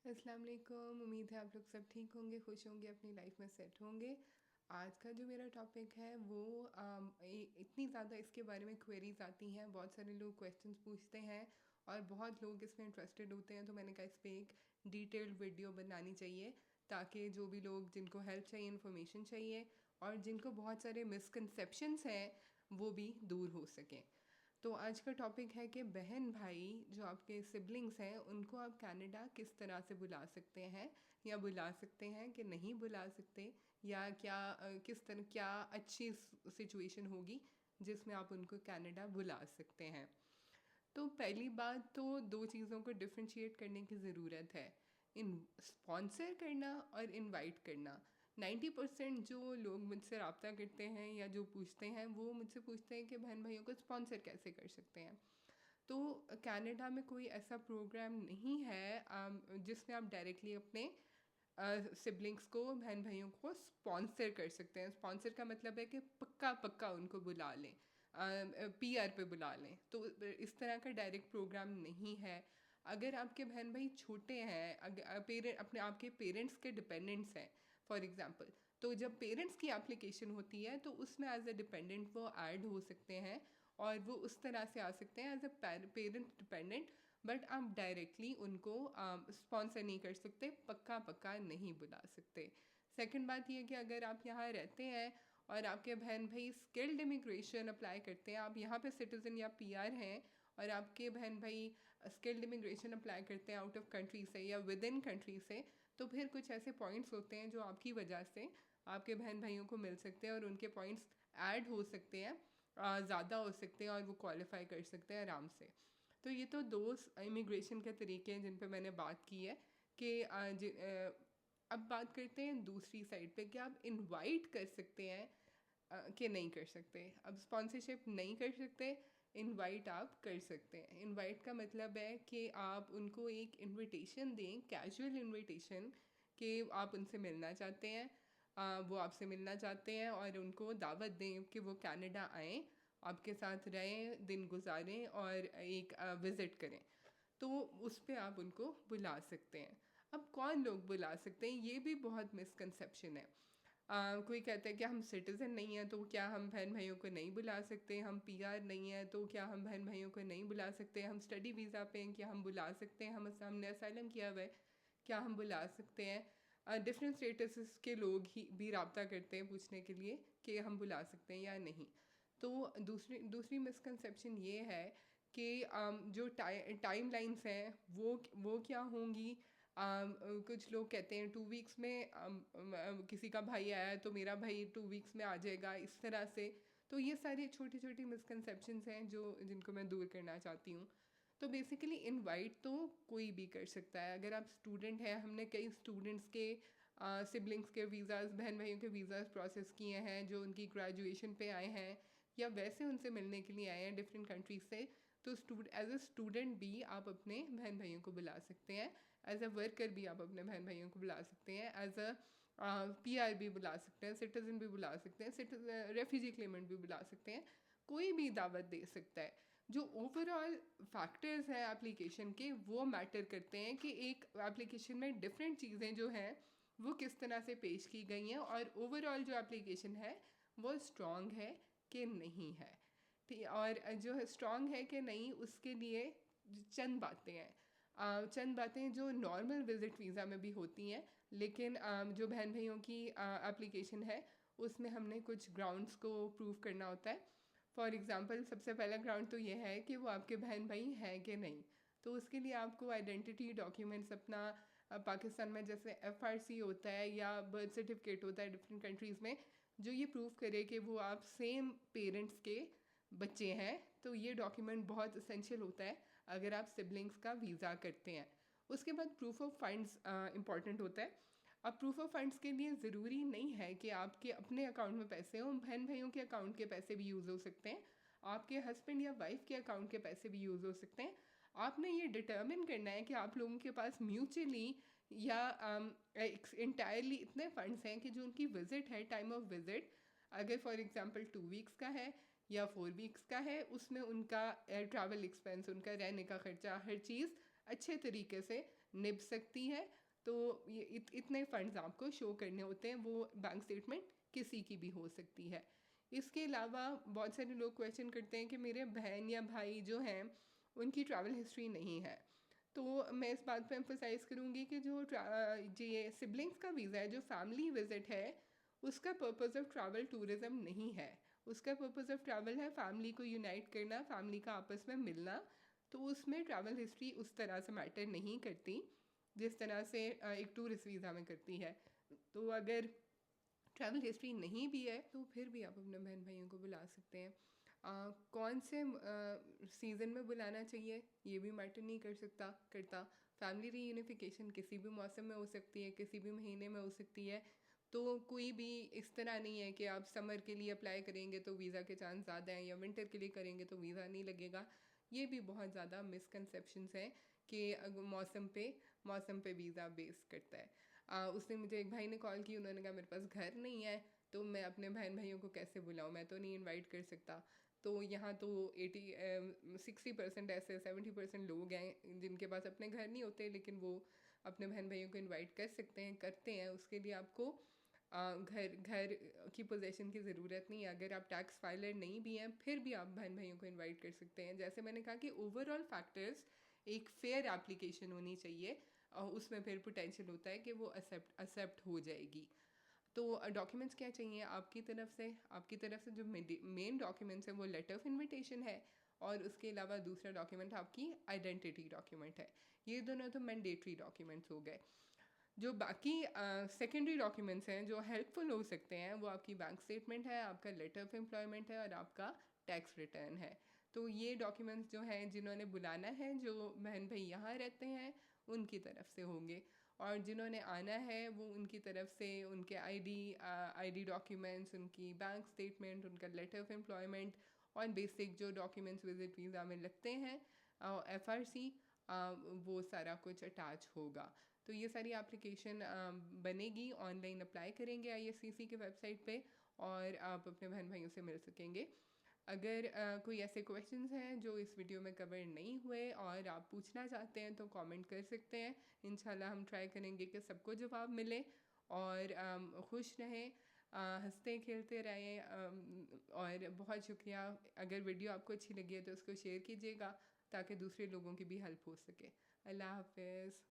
अस्सलाम वालेकुम। उम्मीद है आप लोग सब ठीक होंगे, खुश होंगे, अपनी लाइफ में सेट होंगे। आज का जो मेरा टॉपिक है वो इतनी ज़्यादा इसके बारे में क्वेरीज आती हैं, बहुत सारे लोग क्वेश्चंस पूछते हैं और बहुत लोग इसमें इंटरेस्टेड होते हैं। तो मैंने कहा इस पर एक डिटेल्ड वीडियो बनानी चाहिए ताकि जो भी लोग जिनको हेल्प चाहिए, इन्फॉर्मेशन चाहिए और जिनको बहुत सारे मिसकंसेप्शंस हैं वो भी दूर हो सकें। तो आज का टॉपिक है कि बहन भाई जो आपके सिबलिंग्स हैं उनको आप कनाडा किस तरह से बुला सकते हैं या बुला सकते हैं कि नहीं बुला सकते, या क्या किस तरह क्या अच्छी सिचुएशन होगी जिसमें आप उनको कनाडा बुला सकते हैं। तो पहली बात तो दो चीज़ों को डिफ्रेंशिएट करने की ज़रूरत है, इन स्पॉन्सर करना और इनवाइट करना। 90% जो लोग मुझसे रब्ता करते हैं या जो पूछते हैं वो मुझसे पूछते हैं कि बहन भाइयों को स्पॉन्सर कैसे कर सकते हैं। तो कनाडा में कोई ऐसा प्रोग्राम नहीं है जिसमें आप डायरेक्टली अपने सिबलिंग्स को, बहन भाइयों को स्पॉन्सर कर सकते हैं। स्पॉन्सर का मतलब है कि पक्का पक्का उनको बुला लें, पीआर पे बुला लें। तो इस तरह का डायरेक्ट प्रोग्राम नहीं है। अगर आपके बहन भाई छोटे हैं, अगर पेरेंट अपने आपके पेरेंट्स के डिपेंडेंट्स हैं फॉर एग्ज़ाम्पल, तो जब पेरेंट्स की एप्लीकेशन होती है तो उसमें एज अ डिपेंडेंट वो ऐड हो सकते हैं और वो उस तरह से आ सकते हैं as a parent dependent. But आप डायरेक्टली उनको स्पॉन्सर नहीं कर सकते, पक्का पक्का नहीं बुला सकते। सेकंड बात ये कि अगर आप यहाँ रहते हैं और आपके बहन भाई स्किल्ड इमिग्रेशन अप्लाई करते हैं, आप यहाँ पे सिटीज़न या पीआर हैं और आपके बहन भाई स्किल्ड इमिग्रेशन अप्लाई करते हैं आउट ऑफ कंट्री से या विद इन कंट्री से, तो फिर कुछ ऐसे पॉइंट्स होते हैं जो आपकी वजह से आपके बहन भाइयों को मिल सकते हैं और उनके पॉइंट्स ऐड हो सकते हैं, ज़्यादा हो सकते हैं और वो क्वालिफाई कर सकते हैं आराम से। तो ये तो दो इमिग्रेशन के तरीके हैं जिन पे मैंने बात की है कि अब बात करते हैं दूसरी साइड पे कि आप इनवाइट कर सकते हैं कि नहीं कर सकते। अब स्पॉन्सरशिप नहीं कर सकते, इनवाइट आप कर सकते हैं। इनवाइट का मतलब है कि आप उनको एक इनविटेशन दें, कैजुअल इनविटेशन, कि आप उनसे मिलना चाहते हैं, वो आपसे मिलना चाहते हैं और उनको दावत दें कि वो कनाडा आएँ, आपके साथ रहें, दिन गुजारें और एक विज़िट करें। तो उस पे आप उनको बुला सकते हैं। अब कौन लोग बुला सकते हैं, ये भी बहुत मिसकंसेप्शन है। कोई कहता है कि हम सिटीज़न नहीं हैं तो क्या हम बहन भाइयों को नहीं बुला सकते, हम पीआर नहीं हैं तो क्या हम बहन भाइयों को नहीं बुला सकते, हम स्टडी वीज़ा पे हैं क्या हम बुला सकते हैं, हमने असाइलम किया हुआ है क्या हम बुला सकते हैं। डिफरेंट स्टेटस के लोग ही भी रब्ता करते हैं पूछने के लिए कि हम बुला सकते हैं या नहीं। तो दूसरी दूसरी मिसकंसेप्शन ये है कि जो टाइम लाइन्स हैं वो क्या होंगी। कुछ लोग कहते हैं 2 वीक्स में किसी का भाई आया तो मेरा भाई 2 वीक्स में आ जाएगा, इस तरह से। तो ये सारी छोटी छोटी मिसकंसेप्शंस हैं जो जिनको मैं दूर करना चाहती हूँ। तो बेसिकली इनवाइट तो कोई भी कर सकता है। अगर आप स्टूडेंट हैं, हमने कई स्टूडेंट्स के सिबलिंग्स के वीज़ाज़, बहन भाइयों के वीज़ाज़ प्रोसेस किए हैं जो उनकी ग्रेजुएशन पे आए हैं या वैसे उनसे मिलने के लिए आए हैं डिफरेंट कंट्रीज से। तो एज अ स्टूडेंट भी आप अपने बहन भाइयों को बुला सकते हैं, एज अ वर्कर भी आप अपने बहन भाइयों को बुला सकते हैं, एज अ पीआर भी बुला सकते हैं, सिटीज़न भी बुला सकते हैं, रेफ्यूजी क्लेमेंट भी बुला सकते हैं। कोई भी दावत दे सकता है। जो ओवरऑल फैक्टर्स हैं एप्लीकेशन के वो मैटर करते हैं कि एक एप्लीकेशन में डिफरेंट चीज़ें जो हैं वो किस तरह से पेश की गई हैं और ओवरऑल जो एप्लीकेशन है वो स्ट्रॉन्ग है कि नहीं है। ठीक, और जो स्ट्रॉन्ग है कि नहीं उसके लिए चंद बातें हैं। चंद बातें जो नॉर्मल विज़िट वीज़ा में भी होती हैं, लेकिन जो बहन भाइयों की एप्लीकेशन है उसमें हमने कुछ ग्राउंड्स को प्रूव करना होता है। फॉर एग्ज़ाम्पल सबसे पहला ग्राउंड तो ये है कि वो आपके बहन भाई हैं कि नहीं। तो उसके लिए आपको आइडेंटिटी डॉक्यूमेंट्स अपना पाकिस्तान में जैसे एफआरसी होता है या बर्थ सर्टिफिकेट होता है डिफरेंट कंट्रीज़ में, जो ये प्रूव करे कि वो आप सेम पेरेंट्स के बच्चे हैं। तो ये डॉक्यूमेंट बहुत असेंशियल होता है अगर आप सिबलिंग्स का वीज़ा करते हैं। उसके बाद प्रूफ ऑफ फंड्स इंपॉर्टेंट होता है। अब प्रूफ ऑफ फंड्स के लिए ज़रूरी नहीं है कि आपके अपने अकाउंट में पैसे हों, बहन भाइयों के अकाउंट के पैसे भी यूज़ हो सकते हैं, आपके हस्बैंड या वाइफ के अकाउंट के पैसे भी यूज़ हो सकते हैं। आपने ये डिटर्मिन करना है कि आप लोगों के पास म्यूचुअली या इंटायरली इतने फंड्स हैं कि जो उनकी विज़िट है, टाइम ऑफ विज़िट, अगर फॉर एग्ज़ाम्पल 2 वीक्स का है या 4 वीक्स का है, उसमें उनका एयर ट्रैवल एक्सपेंस, उनका रहने का ख़र्चा, हर चीज़ अच्छे तरीके से निभ सकती है। तो ये इतने फंड्स आपको शो करने होते हैं, वो बैंक स्टेटमेंट किसी की भी हो सकती है। इसके अलावा बहुत सारे लोग क्वेश्चन करते हैं कि मेरे बहन या भाई जो हैं उनकी ट्रैवल हिस्ट्री नहीं है। तो मैं इस बात पे एम्फोसाइज़ करूँगी कि जो ये सिबलिंग्स का वीज़ा है, जो फैमिली विज़िट है, उसका पर्पज़ ऑफ ट्रैवल टूरिज़्म नहीं है। उसका पर्पज़ ऑफ ट्रैवल है फैमिली को यूनाइट करना, फैमिली का आपस में मिलना। तो उसमें ट्रैवल हिस्ट्री उस तरह से मैटर नहीं करती जिस तरह से एक टूरिस्ट वीज़ा में करती है। तो अगर ट्रैवल हिस्ट्री नहीं भी है तो फिर भी आप अपने बहन भाइयों को बुला सकते हैं। कौन से सीज़न में बुलाना चाहिए ये भी मैटर नहीं करता। फैमिली रीयूनिफिकेशन किसी भी मौसम में हो सकती है, किसी भी महीने में हो सकती है। तो कोई भी इस तरह नहीं है कि आप समर के लिए अप्लाई करेंगे तो वीज़ा के चांस ज़्यादा हैं, या विंटर के लिए करेंगे तो वीज़ा नहीं लगेगा। ये भी बहुत ज़्यादा मिसकंसेप्शंस हैं कि मौसम पे वीज़ा बेस करता है। उसने मुझे एक भाई ने कॉल की, उन्होंने कहा मेरे पास घर नहीं है तो मैं अपने बहन भाइयों को कैसे बुलाऊँ, मैं तो नहीं इनवाइट कर सकता। तो यहाँ तो 60% ऐसे 70% लोग हैं जिनके पास अपने घर नहीं होते, लेकिन वो अपने बहन भाइयों को इनवाइट कर सकते हैं, करते हैं। उसके लिए आपको घर की पोजेसन की ज़रूरत नहीं है। अगर आप टैक्स फाइलर नहीं भी हैं फिर भी आप बहन भाइयों को इनवाइट कर सकते हैं। जैसे मैंने कहा कि ओवरऑल फैक्टर्स, एक फेयर एप्लीकेशन होनी चाहिए, उसमें फिर पोटेंशियल होता है कि वो एक्सेप्ट हो जाएगी। तो डॉक्यूमेंट्स क्या चाहिए आपकी तरफ से जो मेन डॉक्यूमेंट्स हैं वो लेटर ऑफ इनविटेशन है, और उसके अलावा दूसरा डॉक्यूमेंट आपकी आइडेंटिटी डॉक्यूमेंट है। ये दोनों तो मैंडेटरी डॉक्यूमेंट्स हो गए। जो बाकी सेकेंडरी डॉक्यूमेंट्स हैं जो हेल्पफुल हो सकते हैं, वो आपकी बैंक स्टेटमेंट है, आपका लेटर ऑफ एम्प्लॉयमेंट है, और आपका टैक्स रिटर्न है। तो ये डॉक्यूमेंट्स जो हैं जिन्होंने बुलाना है, जो बहन भाई यहाँ रहते हैं उनकी तरफ से होंगे, और जिन्होंने आना है वो उनकी तरफ से उनके आईडी डॉक्यूमेंट्स, उनकी बैंक स्टेटमेंट, उनका लेटर ऑफ एम्प्लॉयमेंट, और बेसिक जो डॉक्यूमेंट्स विजिट वीज़ा में लगते हैं, FRC, वो सारा कुछ अटैच होगा। तो ये सारी एप्लीकेशन बनेगी, ऑनलाइन अप्लाई करेंगे ISCC के वेबसाइट पे, और आप अपने बहन भाइयों से मिल सकेंगे। अगर कोई ऐसे क्वेश्चंस हैं जो इस वीडियो में कवर नहीं हुए और आप पूछना चाहते हैं तो कमेंट कर सकते हैं। इंशाल्लाह हम ट्राई करेंगे कि सबको जवाब मिले, और खुश रहें, हंसते खेलते रहें। और बहुत शुक्रिया। अगर वीडियो आपको अच्छी लगी है तो उसको शेयर कीजिएगा ताकि दूसरे लोगों की भी हेल्प हो सके। अल्लाह हाफिज़।